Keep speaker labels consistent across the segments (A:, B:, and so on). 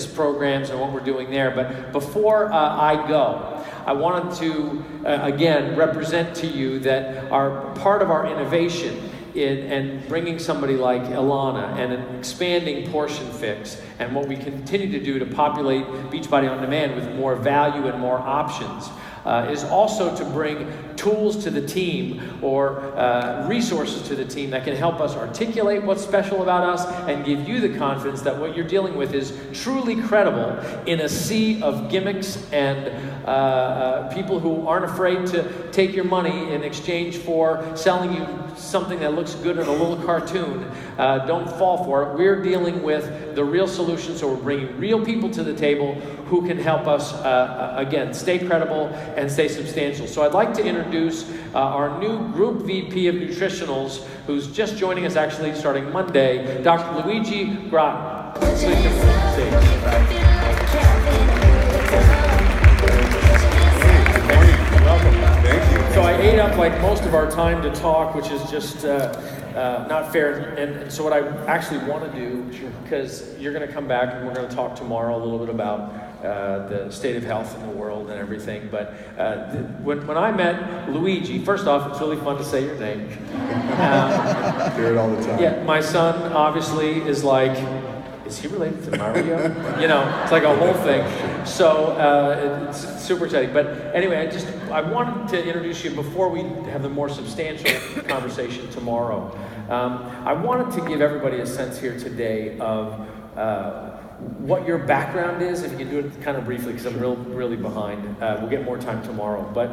A: programs and what we're doing there. But before I go, I wanted to again represent to you that our part of our innovation and bringing somebody like Ilana and an expanding portion fix and what we continue to do to populate Beachbody On Demand with more value and more options is also to bring tools to the team or resources to the team that can help us articulate what's special about us and give you the confidence that what you're dealing with is truly credible in a sea of gimmicks and people who aren't afraid to take your money in exchange for selling you something that looks good in a little cartoon. Don't fall for it. We're dealing with the real solution, so we're bringing real people to the table who can help us, again, stay credible and stay substantial. So I'd like to introduce our new Group VP of Nutritionals, who's just joining us actually starting Monday, Dr. Luigi Grotten. So I ate up like most of our time to talk, which is just not fair. And so what I actually want to do, because you're going to come back and we're going to talk tomorrow a little bit about the state of health in the world and everything. But when I met Luigi, first off, it's really fun to say your name.
B: Hear it all the time.
A: Yeah, my son obviously is like, is he related to Mario? You know, it's like a whole thing. So it's super exciting. But anyway, I wanted to introduce you before we have the more substantial conversation tomorrow. I wanted to give everybody a sense here today of what your background is. If you can do it kind of briefly, because I'm really behind. We'll get more time tomorrow. But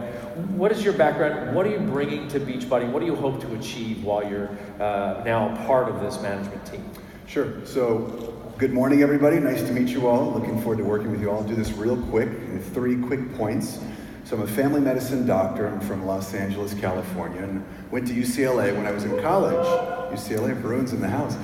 A: what is your background? What are you bringing to Beachbody? What do you hope to achieve while you're now a part of this management team?
B: Sure. So, good morning, everybody. Nice to meet you all. Looking forward to working with you all. I'll do this real quick in 3 quick points. So I'm a family medicine doctor. I'm from Los Angeles, California, and went to UCLA when I was in college. UCLA, Bruins in the house.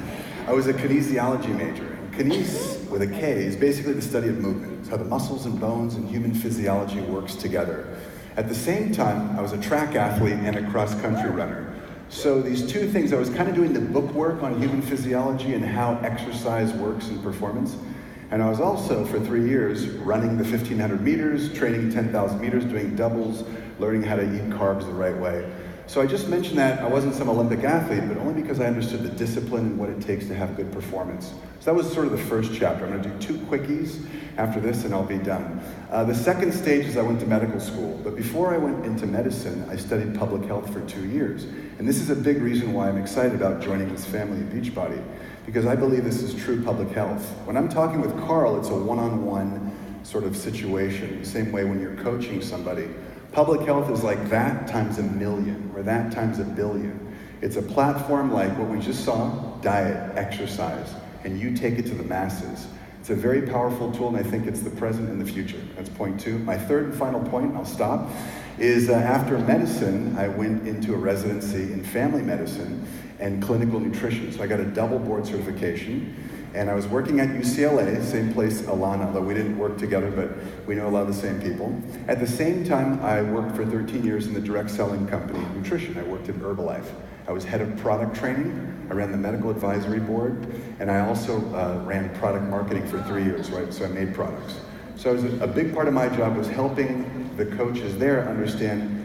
B: I was a kinesiology major. And kines, with a K, is basically the study of movement. It's how the muscles and bones and human physiology works together. At the same time, I was a track athlete and a cross-country runner. So these 2 things, I was kind of doing the book work on human physiology and how exercise works in performance. And I was also, for 3 years, running the 1,500 meters, training 10,000 meters, doing doubles, learning how to eat carbs the right way. So I just mentioned that I wasn't some Olympic athlete, but only because I understood the discipline and what it takes to have good performance. So that was sort of the first chapter. I'm going to do 2 quickies after this and I'll be done. The second stage is I went to medical school. But before I went into medicine, I studied public health for 2 years. And this is a big reason why I'm excited about joining this family at Beachbody, because I believe this is true public health. When I'm talking with Carl, it's a one-on-one sort of situation, the same way when you're coaching somebody. Public health is like that times 1,000,000 or that times 1,000,000,000. It's a platform like what we just saw, diet, exercise, and you take it to the masses. It's a very powerful tool, and I think it's the present and the future. That's point 2. My third and final point, and I'll stop, is after medicine, I went into a residency in family medicine and clinical nutrition. So I got a double board certification, and I was working at UCLA, same place Ilana, although we didn't work together, but we know a lot of the same people. At the same time, I worked for 13 years in the direct selling company, nutrition. I worked at Herbalife. I was head of product training. I ran the medical advisory board, and I also ran product marketing for 3 years, right? So I made products. So a big part of my job was helping the coaches there understand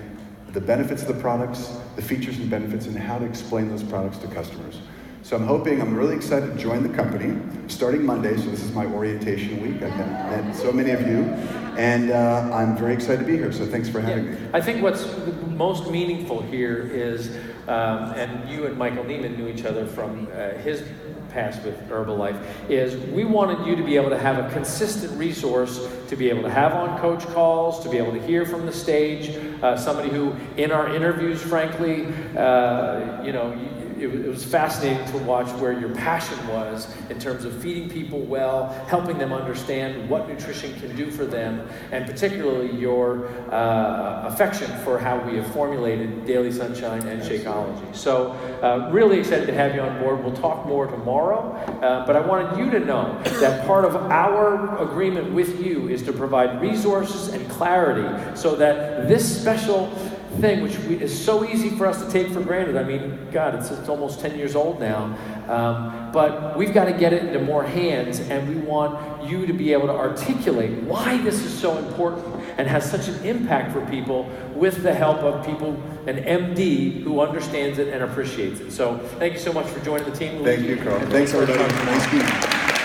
B: the benefits of the products, the features and benefits, and how to explain those products to customers. So I'm really excited to join the company, starting Monday, so this is my orientation week. I've met so many of you, and I'm very excited to be here, so thanks for having me.
A: I think what's most meaningful here is, and you and Michael Neiman knew each other from his past with Herbalife, is we wanted you to be able to have a consistent resource to be able to have on coach calls, to be able to hear from the stage, somebody who in our interviews, frankly, it was fascinating to watch where your passion was in terms of feeding people well, helping them understand what nutrition can do for them, and particularly your affection for how we have formulated Daily Sunshine and Shakeology. So really excited to have you on board. We'll talk more tomorrow, but I wanted you to know that part of our agreement with you is to provide resources and clarity so that this special thing which is so easy for us to take for granted. I mean, God, it's almost 10 years old now. But we've got to get it into more hands, and we want you to be able to articulate why this is so important and has such an impact for people with the help of people, an MD who understands it and appreciates it. So thank you so much for joining the team, Luigi.
B: Thank you, Carl. Thanks, everybody. Nice meeting you.